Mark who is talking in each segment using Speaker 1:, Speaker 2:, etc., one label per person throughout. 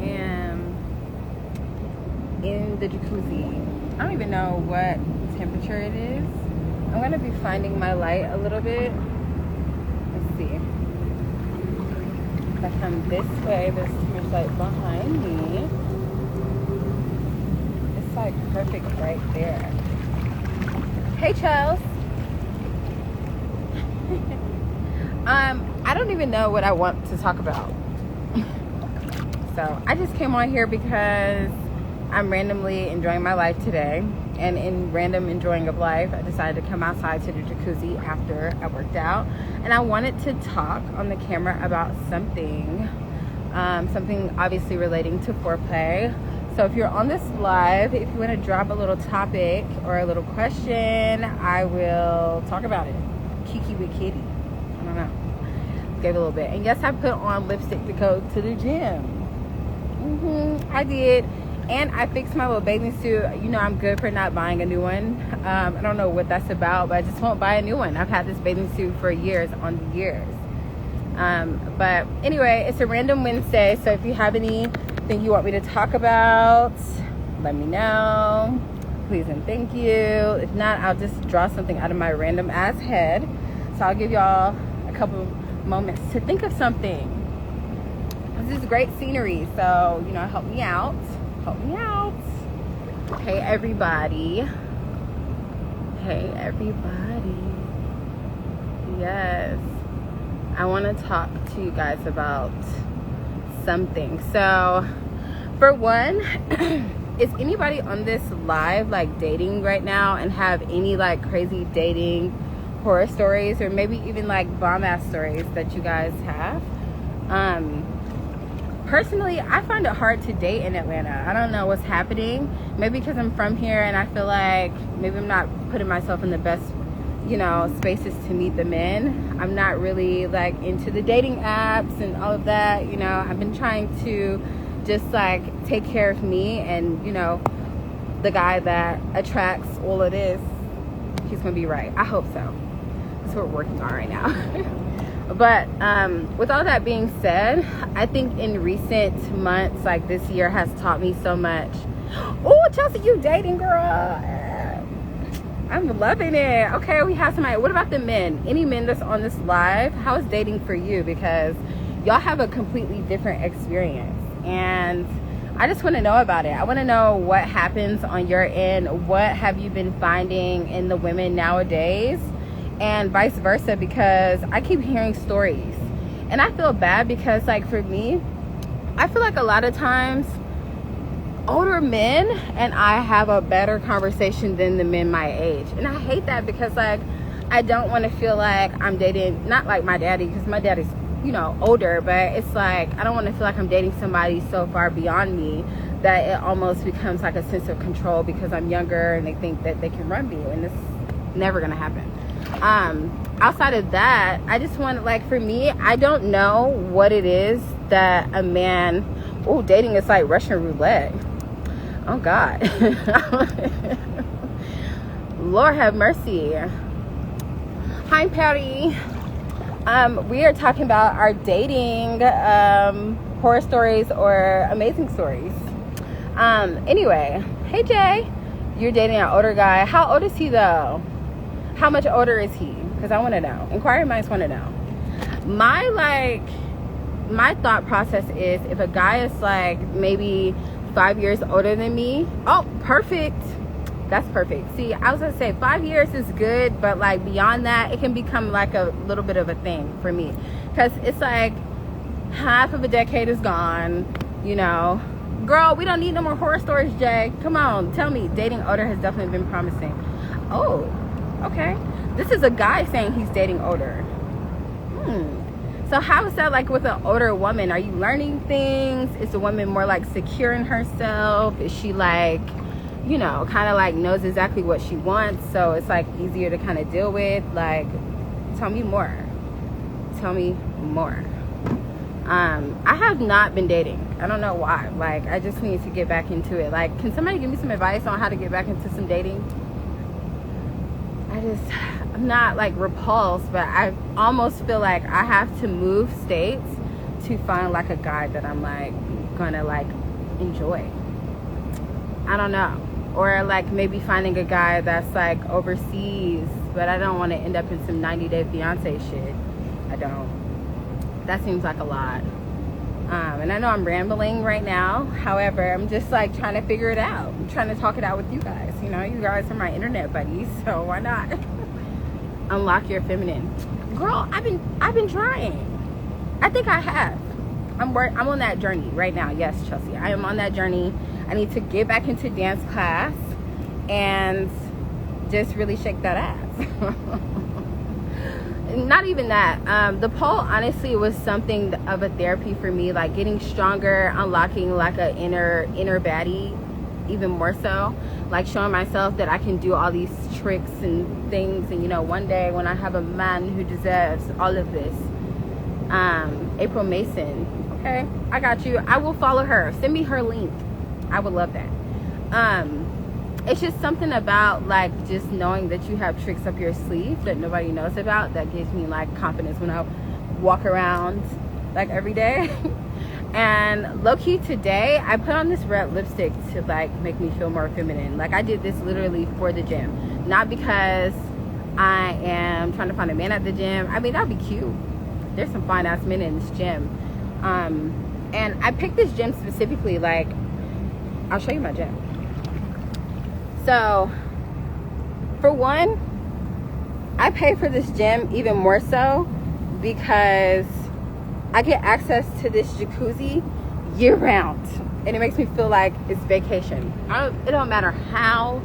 Speaker 1: am in the jacuzzi. I don't even know what temperature it is. I'm gonna be finding my light a little bit. Let's see. If I come this way, there's too much light behind me. It's like perfect right there. Hey, Charles. I don't even know what I want to talk about. So I just came on here because I'm randomly enjoying my life today. And in random enjoying of life, I decided to come outside to the jacuzzi after I worked out. And I wanted to talk on the camera about something obviously relating to foreplay. So if you're on this live, if you want to drop a little topic or a little question, I will talk about it. Kiki with Kittie. I don't know. Gave a little bit. And yes, I put on lipstick to go to the gym. I did. And I fixed my little bathing suit. You know, I'm good for not buying a new one. I don't know what that's about, but I just won't buy a new one. I've had this bathing suit for years on years. But anyway, it's a random Wednesday. So if you have anything you want me to talk about, let me know. Please and thank you. If not, I'll just draw something out of my random ass head. So I'll give y'all a couple moments to think of something. This is great scenery. So, you know, help me out. Help me out. Hey everybody. Hey everybody. Yes. I want to talk to you guys about something. So, for one, is anybody on this live like dating right now and have any like crazy dating horror stories or maybe even like bomb ass stories that you guys have? Personally, I find it hard to date in Atlanta. I don't know what's happening. Maybe because I'm from here and I feel like maybe I'm not putting myself in the best, you know, spaces to meet the men. I'm not really like into the dating apps and all of that. You know, I've been trying to just like take care of me, and you know, the guy that attracts all of this, he's gonna be right. I hope so. That's what we're working on right now. But with all that being said, I think in recent months, like this year has taught me so much. Oh, Chelsea, you dating, girl? I'm loving it. Okay, we have somebody. What about the men? Any men that's on this live, how is dating for you? Because y'all have a completely different experience. And I just want to know about it. I want to know what happens on your end. What have you been finding in the women nowadays? And vice versa, because I keep hearing stories. And I feel bad because, like, for me, I feel like a lot of times older men and I have a better conversation than the men my age. And I hate that because, like, I don't want to feel like I'm dating, not like my daddy, because my daddy's, you know, older, but it's like, I don't want to feel like I'm dating somebody so far beyond me that it almost becomes like a sense of control because I'm younger and they think that they can run me, and it's never going to happen. Outside of that, I just want, like, for me, I don't know what it is that a man, dating is like Russian roulette. Oh God. Lord have mercy. Hi, Patty. We are talking about our dating horror stories or amazing stories. Anyway, hey Jay, you're dating an older guy. How old is he though? How much older is he? Because I want to know. Inquiring minds want to know. My thought process is, if a guy is like maybe 5 years older than me, perfect. That's perfect. See, I was gonna say 5 years is good, but like beyond that, it can become like a little bit of a thing for me, because it's like half of a decade is gone. You know, girl, we don't need no more horror stories, Jay. Come on, tell me. Dating older has definitely been promising. Oh, okay. This is a guy saying he's dating older. So how is that like with an older woman? Are you learning things? Is the woman more like secure in herself? Is she like, you know, kind of like knows exactly what she wants, so it's like easier to kind of deal with? Like, tell me more. Tell me more. I have not been dating. I don't know why. Like, I just need to get back into it. Like, can somebody give me some advice on how to get back into some dating? I'm not like repulsed, but I almost feel like I have to move states to find like a guy that I'm like gonna like enjoy. I don't know. Or like maybe finding a guy that's like overseas, but I don't want to end up in some 90-day fiance shit. I don't. That seems like a lot. And I know I'm rambling right now. However, I'm just like trying to figure it out. I'm trying to talk it out with you guys. You know, you guys are my internet buddies, so why not? Unlock your feminine. Girl, I've been trying. I think I have. I'm on that journey right now. Yes, Chelsea, I am on that journey. I need to get back into dance class and just really shake that ass. Not even that. The pole honestly was something of a therapy for me, like getting stronger, unlocking like a inner baddie, even more so, like showing myself that I can do all these tricks and things. And you know, one day when I have a man who deserves all of this, April Mason, okay, I got you. I will follow her. Send me her link. I would love that. It's just something about like just knowing that you have tricks up your sleeve that nobody knows about that gives me like confidence when I walk around like every day. And low-key today I put on this red lipstick to like make me feel more feminine. Like I did this literally for the gym, not because I am trying to find a man at the gym. I mean, that'd be cute. There's some fine ass men in this gym. And I picked this gym specifically, like I'll show you my gym. So, for one, I pay for this gym even more so because I get access to this jacuzzi year round. And it makes me feel like it's vacation. It don't matter how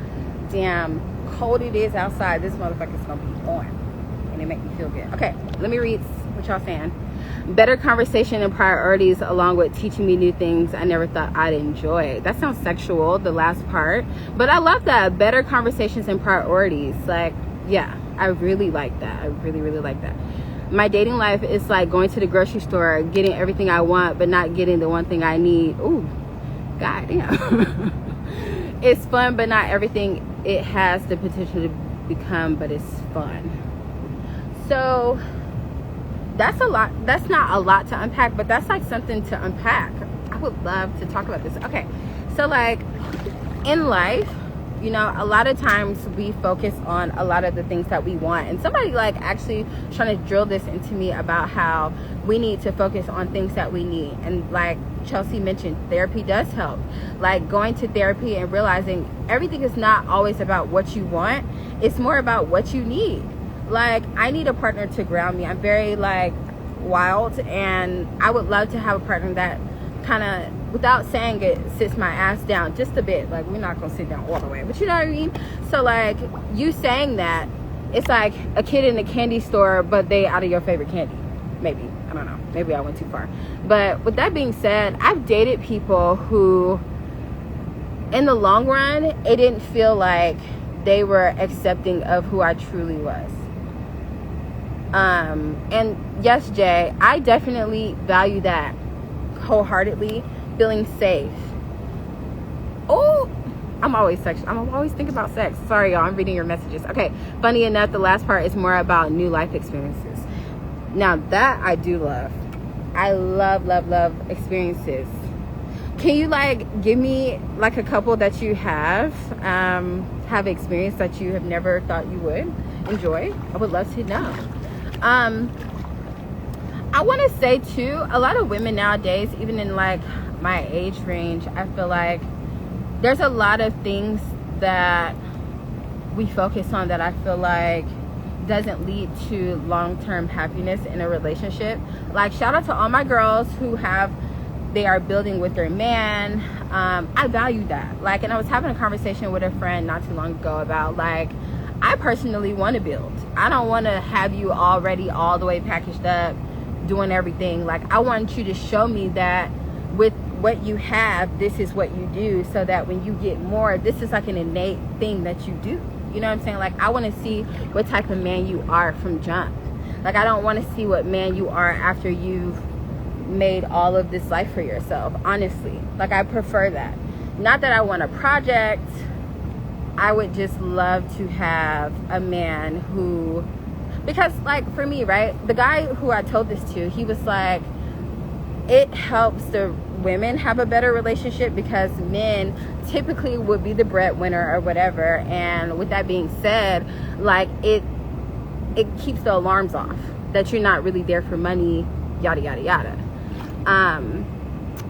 Speaker 1: damn cold it is outside, this motherfucker's gonna be on. And it makes me feel good. Okay, let me read what y'all saying. Better conversation and priorities, along with teaching me new things I never thought I'd enjoy. That sounds sexual, the last part, but I love that. Better conversations and priorities. Like, yeah, I really like that. I really like that. My dating life is like going to the grocery store, getting everything I want, but not getting the one thing I need. Ooh, goddamn. It's fun, but not everything it has the potential to become, but it's fun. So that's a lot. That's not a lot to unpack, but that's like something to unpack. I would love to talk about this. Okay, so like in life, you know, a lot of times we focus on a lot of the things that we want, and somebody like actually trying to drill this into me about how we need to focus on things that we need. And like Chelsea mentioned, therapy does help. Like going to therapy and realizing everything is not always about what you want, it's more about what you need. Like, I need a partner to ground me. I'm very like wild, and I would love to have a partner that kind of, without saying it, sits my ass down just a bit. Like, we're not gonna sit down all the way, but you know what I mean. So like you saying that, it's like a kid in a candy store, but they out of your favorite candy. Maybe, I don't know, maybe I went too far. But with that being said, I've dated people who in the long run it didn't feel like they were accepting of who I truly was. And yes, Jay, I definitely value that wholeheartedly, feeling safe. Oh, I'm always thinking about sex. Sorry, y'all, I'm reading your messages. Okay, funny enough, the last part is more about new life experiences. Now that I do love. I love experiences. Can you like give me like a couple that you have experienced that you have never thought you would enjoy? I would love to know. I want to say too, a lot of women nowadays, even in like my age range, I feel like there's a lot of things that we focus on that I feel like doesn't lead to long-term happiness in a relationship. Like, shout out to all my girls who they are building with their man. I value that. Like, and I was having a conversation with a friend not too long ago about like, I personally want to build. I don't want to have you already all the way packaged up doing everything. Like, I want you to show me that with what you have, this is what you do, so that when you get more, this is like an innate thing that you do. You know what I'm saying? Like, I want to see what type of man you are from jump. Like, I don't want to see what man you are after you've made all of this life for yourself, honestly. Like, I prefer that. Not that I want a project. I would just love to have a man who, because like for me, right, the guy who I told this to, he was like, it helps the women have a better relationship, because men typically would be the breadwinner or whatever. And with that being said, like, it keeps the alarms off that you're not really there for money, yada yada yada.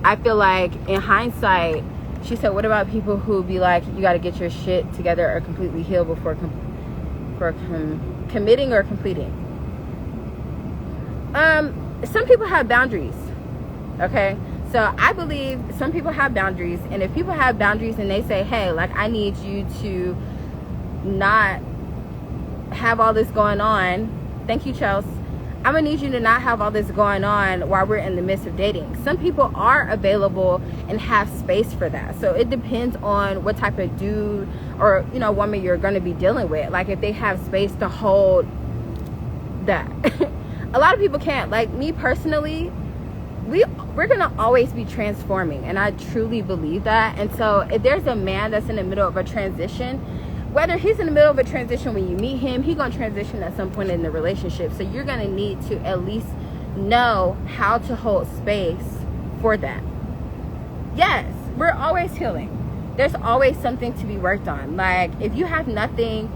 Speaker 1: I feel like in hindsight, she said, what about people who be like, you got to get your shit together or completely heal before committing or completing? Some people have boundaries. Okay, so I believe some people have boundaries, and if people have boundaries and they say, hey, like, I need you to not have all this going on, thank you, Chelsea, I'm gonna need you to not have all this going on while we're in the midst of dating. Some people are available and have space for that. So it depends on what type of dude or, you know, woman you're gonna be dealing with. Like, if they have space to hold that. A lot of people can't. Like me personally, we're gonna always be transforming, and I truly believe that. And so if there's a man that's in the middle of a transition, whether he's in the middle of a transition when you meet him, he's gonna transition at some point in the relationship. So you're gonna need to at least know how to hold space for that. Yes, we're always healing. There's always something to be worked on. Like, if you have nothing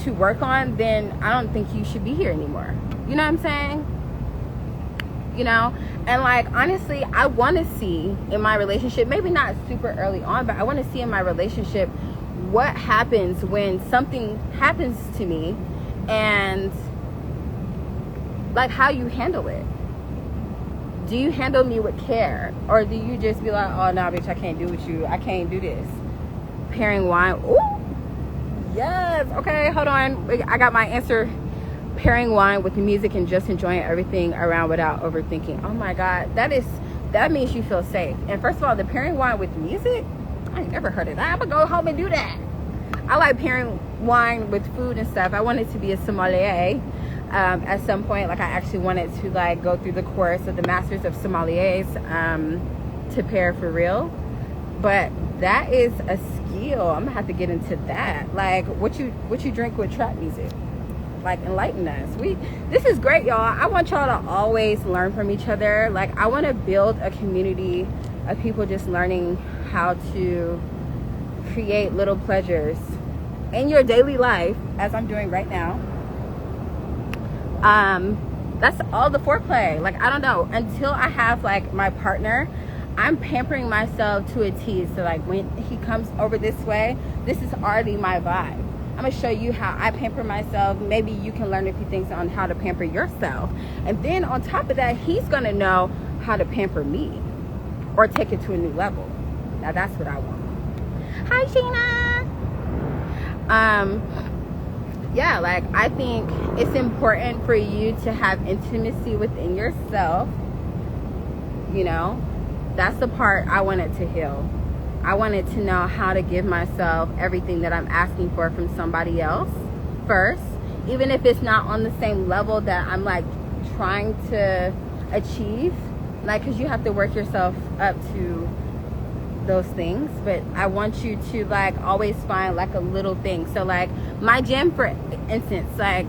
Speaker 1: to work on, then I don't think you should be here anymore. You know what I'm saying? You know? And like, honestly, I want to see in my relationship, maybe not super early on, but I want to see in my relationship what happens when something happens to me, and like how you handle it. Do you handle me with care, or do you just be like, oh no, bitch, I can't do with you, I can't do this? Pairing wine. Ooh, yes. Okay, hold on, I got my answer. Pairing wine with the music and just enjoying everything around without overthinking. Oh my God, that means you feel safe. And first of all, the pairing wine with music, I ain't never heard of that. I'm gonna go home and do that. I like pairing wine with food and stuff. I wanted to be a sommelier at some point. Like, I actually wanted to like go through the course of the Masters of Sommeliers to pair for real. But that is a skill. I'm gonna have to get into that. Like, what you drink with trap music? Like, enlighten us. This is great, y'all. I want y'all to always learn from each other. Like, I want to build a community of people just learning how to create little pleasures in your daily life, as I'm doing right now. That's all the foreplay. Like, I don't know, until I have like my partner, I'm pampering myself to a T. So like, when he comes over this way, this is already my vibe. I'm gonna show you how I pamper myself. Maybe you can learn a few things on how to pamper yourself, and then on top of that, he's gonna know how to pamper me or take it to a new level. Now that's what I want. Hi, Sheena. Yeah, like, I think it's important for you to have intimacy within yourself. You know, that's the part I wanted to heal. I wanted to know how to give myself everything that I'm asking for from somebody else first, even if it's not on the same level that I'm like trying to achieve. Like, because you have to work yourself up to those things, but I want you to like always find like a little thing. So like my gym, for instance, like,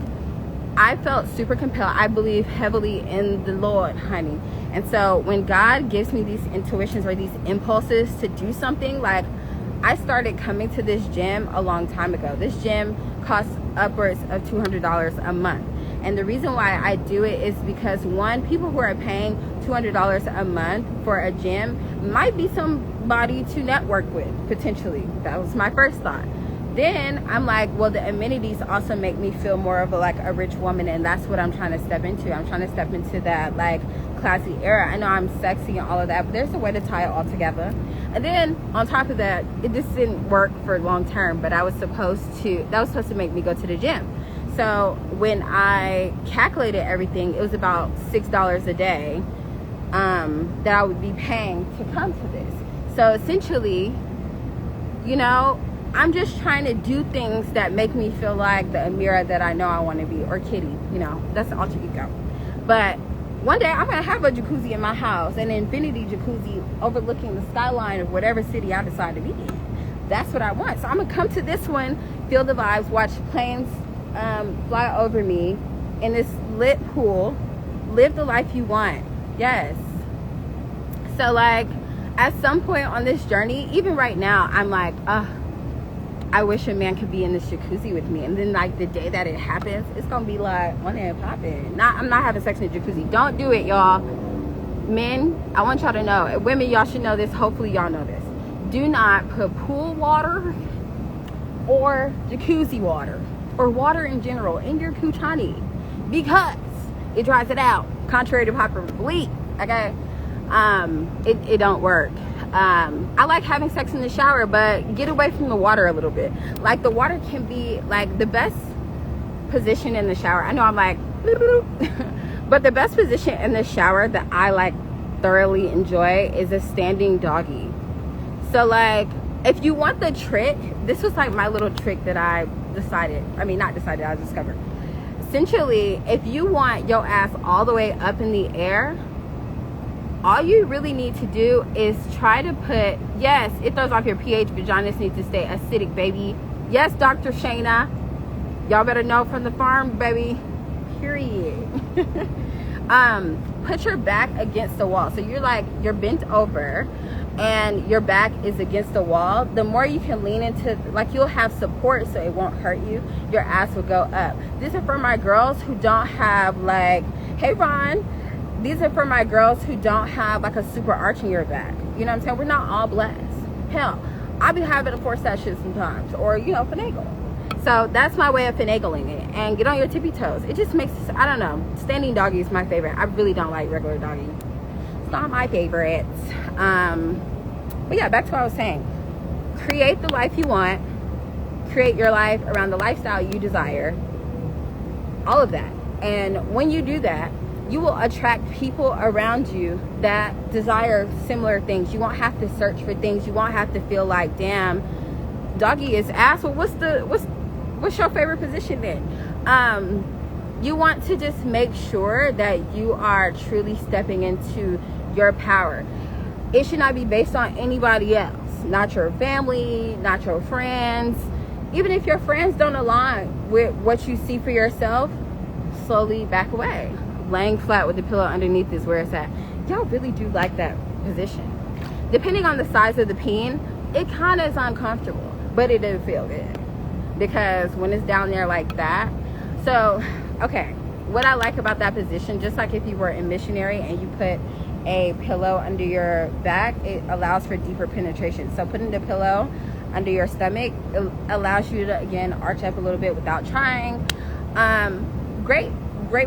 Speaker 1: I felt super compelled. I believe heavily in the Lord, honey. And so when God gives me these intuitions or these impulses to do something, like, I started coming to this gym a long time ago. This gym costs upwards of $200 a month. And the reason why I do it is because, one, people who are paying $200 a month for a gym might be somebody to network with, potentially. That was my first thought. Then I'm like, well, the amenities also make me feel more of a rich woman, and that's what I'm trying to step into. I'm trying to step into that like classy era. I know I'm sexy and all of that, but there's a way to tie it all together. And then on top of that, it just didn't work for long term, but that was supposed to make me go to the gym. So when I calculated everything, it was about $6 a day that I would be paying to come to this. So essentially, you know, I'm just trying to do things that make me feel like the Amira that I know I want to be, or Kittie, you know, that's alter ego. But one day I'm going to have a jacuzzi in my house, an infinity jacuzzi overlooking the skyline of whatever city I decide to be in. That's what I want. So I'm going to come to this one, feel the vibes, watch planes fly over me in this lit pool, live the life you want. Yes. So like at some point on this journey, even right now, I'm like, I wish a man could be in this jacuzzi with me. And then like the day that it happens, it's gonna be like one hand popping. I'm not having sex in the jacuzzi. Don't do it, y'all. Men, I want y'all to know. Women, y'all should know this. Hopefully y'all know this. Do not put pool water or jacuzzi water or water in general in your puchani, because it dries it out, contrary to popular belief. Okay, it don't work. I like having sex in the shower, but get away from the water a little bit. Like the water can be like the best position in the shower. I know I'm like but the best position in the shower that I like thoroughly enjoy is a standing doggy. So like if you want the trick, this was like my little trick that I discovered. Essentially, if you want your ass all the way up in the air, all you really need to do is try to put, yes, it throws off your pH, vaginas need to stay acidic, baby. Yes, Dr. Shayna, y'all better know from the farm, baby, period. Put your back against the wall. So you're bent over and your back is against the wall. The more you can lean into, like, you'll have support so it won't hurt you. Your ass will go up. This is for my girls who don't have like, hey Ron, these are for my girls who don't have like a super arch in your back. You know what I'm saying? We're not all blessed. Hell, I be having to force that shit sometimes, or finagle. So that's my way of finagling it. And get on your tippy toes. It just makes, I don't know, standing doggy is my favorite. I really don't like regular doggy. It's not my favorite. But yeah, back to what I was saying. Create the life you want. Create your life around the lifestyle you desire. All of that. And when you do that, you will attract people around you that desire similar things. You won't have to search for things. You won't have to feel like, damn, doggy is ass. Well, what's your favorite position then? You want to just make sure that you are truly stepping into your power. It should not be based on anybody else. Not your family, not your friends. Even if your friends don't align with what you see for yourself, slowly back away. Laying flat with the pillow underneath is where it's at. Y'all really do like that position. Depending on the size of the peen, it kind of is uncomfortable, but it does feel good because when it's down there like that. So, okay, what I like about that position, just like if you were a missionary and you put a pillow under your back, it allows for deeper penetration. So putting the pillow under your stomach, it allows you to, again, arch up a little bit without trying. Great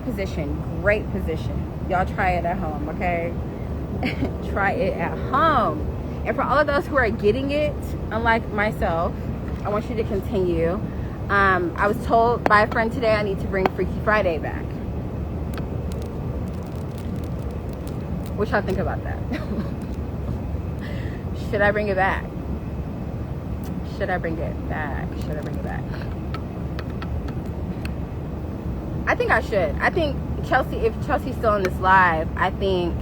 Speaker 1: position. Y'all try it at home, okay? Try it at home. And for all of those who are getting it, unlike myself, I want you to continue. I was told by a friend today I need to bring Freaky Friday back. What y'all think about that? Should I bring it back? Should I bring it back? I think I should. I think Chelsea, if Chelsea's still in this live, I think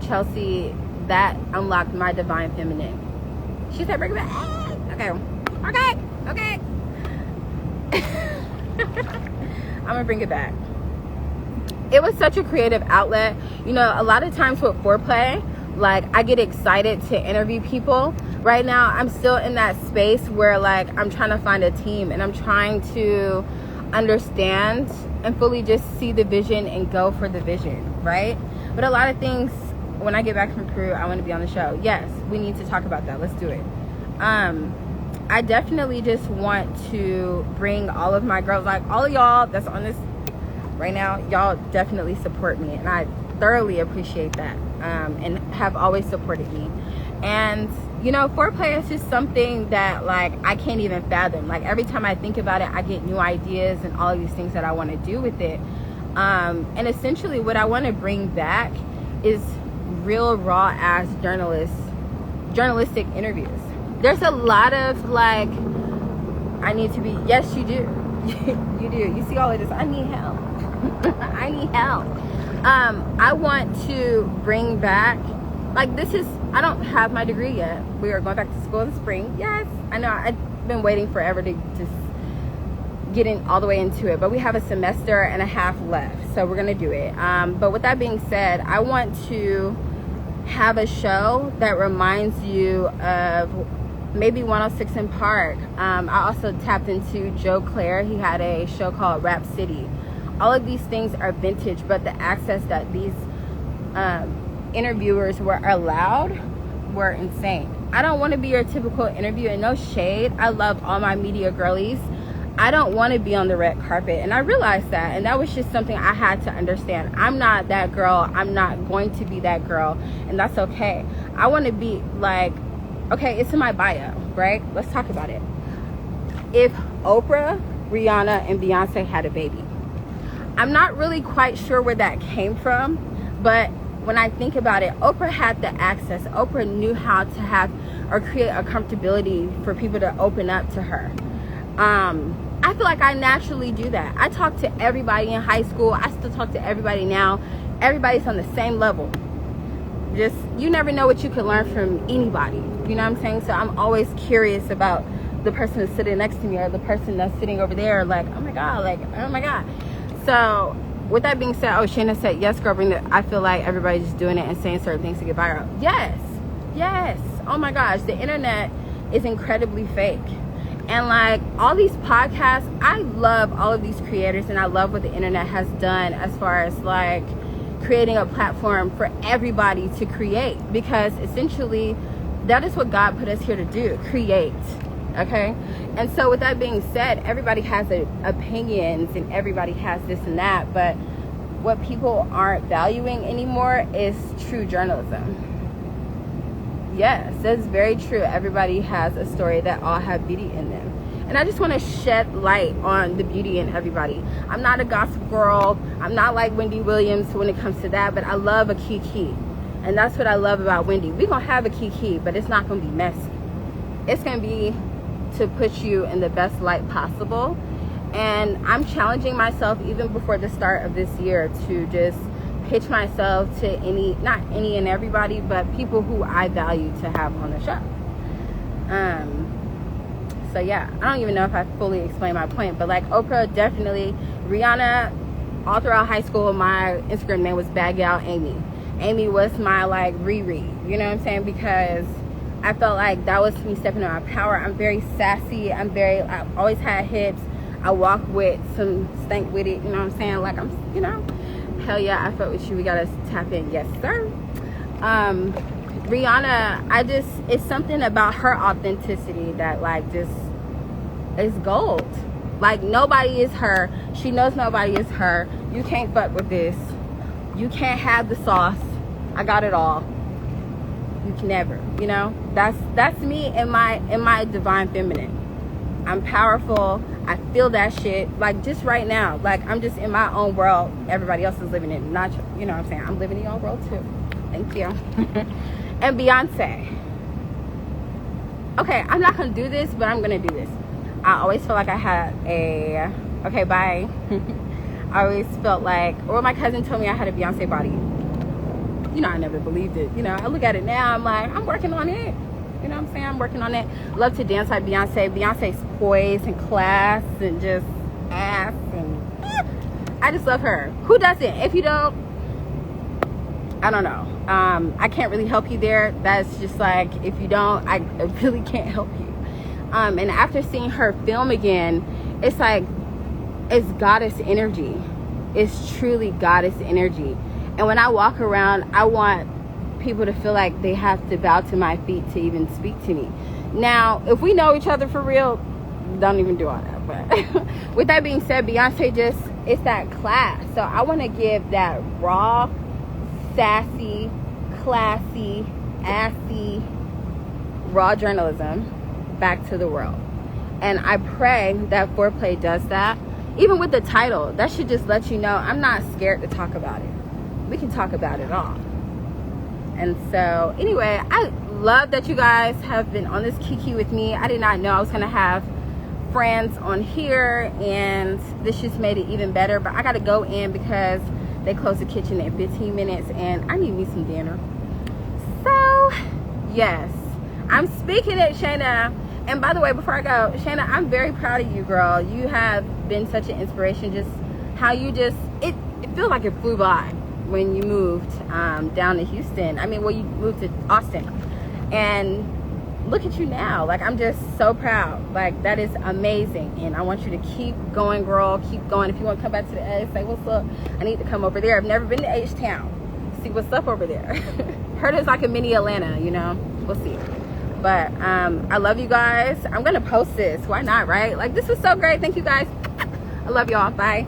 Speaker 1: Chelsea, that unlocked my divine feminine. She said bring it back. Okay. I'm gonna bring it back. It was such a creative outlet. You know, a lot of times with foreplay, like, I get excited to interview people. Right now, I'm still in that space where, like, I'm trying to find a team and I'm trying to understand and fully just see the vision and go for the vision, right? But a lot of things, when I get back from Peru, I want to be on the show. Yes, we need to talk about that. Let's do it. I definitely just want to bring all of my girls, like all of y'all that's on this right now, y'all definitely support me, and I thoroughly appreciate that, and have always supported me. And you know, foreplay is just something that, like, I can't even fathom. Like, every time I think about it, I get new ideas and all of these things that I want to do with it. And essentially what I want to bring back is real raw ass journalistic interviews. There's a lot of, like, I need to be, yes you do. You do. You see all of this, I need help. I need help. I want to bring back, like, this is, I don't have my degree yet. We are going back to school in the spring. Yes, I know. I've been waiting forever to just getting all the way into it, but we have a semester and a half left, so we're gonna do it. But with that being said, I want to have a show that reminds you of maybe 106 in Park. I also tapped into Joe Claire. He had a show called Rap City. All of these things are vintage, but the access that these interviewers were allowed were insane. I don't want to be your typical interview, and no shade, I love all my media girlies. I don't want to be on the red carpet, and I realized that, and that was just something I had to understand. I'm not that girl. I'm not going to be that girl, and that's okay. I want to be like, okay, it's in my bio, right? Let's talk about it. If Oprah, Rihanna, and Beyonce had a baby, I'm not really quite sure where that came from, but when I think about it, Oprah had the access. Oprah knew how to have or create a comfortability for people to open up to her. I feel like I naturally do that. I talk to everybody in high school. I still talk to everybody now. Everybody's on the same level. Just, you never know what you can learn from anybody. You know what I'm saying? So I'm always curious about the person that's sitting next to me, or the person that's sitting over there. Like, oh my God. So with that being said, Shayna said, yes, girl, bring I feel like everybody's just doing it and saying certain things to get viral. Yes. Oh my gosh, the internet is incredibly fake. And like all these podcasts, I love all of these creators, and I love what the internet has done as far as like creating a platform for everybody to create, because essentially that is what God put us here to do, create. Okay? And so with that being said, everybody has opinions and everybody has this and that, but what people aren't valuing anymore is true journalism. Yes, that's very true. Everybody has a story that all have beauty in them. And I just want to shed light on the beauty in everybody. I'm not a gossip girl. I'm not like Wendy Williams when it comes to that, but I love a Kiki. And that's what I love about Wendy. We're going to have a Kiki, but it's not going to be messy. It's going to be to put you in the best light possible. And I'm challenging myself even before the start of this year to just pitch myself to not any and everybody, but people who I value to have on the show. So yeah, I don't even know if I fully explained my point, but like Oprah, definitely. Rihanna, all throughout high school, my Instagram name was Bag Out Amy. Amy was my like Riri, you know what I'm saying? Because I felt like that was me stepping in my power. I'm very sassy. I've always had hips. I walk with some stank with it, you know what I'm saying? Like I'm, hell yeah, I fuck with you. We gotta tap in. Yes, sir. Rihanna, it's something about her authenticity that like just is gold. Like nobody is her. She knows nobody is her. You can't fuck with this. You can't have the sauce. I got it all. You can never, that's me in my divine feminine. I'm powerful. I feel that shit. Like just right now, like I'm just in my own world. Everybody else is living in not, you know what I'm saying? I'm living in your own world too. Thank you. And Beyonce. Okay, I'm not gonna do this, but I'm gonna do this. I always feel like I had okay, bye. I always felt like, or my cousin told me I had a Beyonce body. I never believed it. I look at it now, I'm like, I'm working on it. You know what I'm saying? I'm working on it. Love to dance like Beyonce. Beyonce's poise and class and just ass, and I just love her. Who doesn't? If you don't, I don't know. I can't really help you there. That's just like, if you don't, I really can't help you. And after seeing her film again, it's like, it's goddess energy. It's truly goddess energy. And when I walk around, I want people to feel like they have to bow to my feet to even speak to me. Now, if we know each other for real, don't even do all that. But with that being said, Beyonce it's that class. So I want to give that raw, sassy, classy, assy, raw journalism back to the world. And I pray that Foreplay does that. Even with the title, that should just let you know I'm not scared to talk about it. We can talk about it all. And so anyway, I love that you guys have been on this Kiki with me. I did not know I was gonna have friends on here, and this just made it even better. But I gotta go in because they close the kitchen in 15 minutes and I need me some dinner. So yes, I'm speaking it, Shayna. And by the way, before I go, Shanna, I'm very proud of you, girl. You have been such an inspiration. Just how you just, it feels like it flew by when you moved down to Houston. I mean, well, you moved to Austin. And look at you now. Like, I'm just so proud. Like, that is amazing. And I want you to keep going, girl. Keep going. If you want to come back to the A, say what's up. I need to come over there. I've never been to H-Town. See what's up over there. Heard it's like a mini Atlanta, you know. We'll see. But I love you guys. I'm gonna post this. Why not, right? Like, this was so great. Thank you guys. I love y'all. Bye.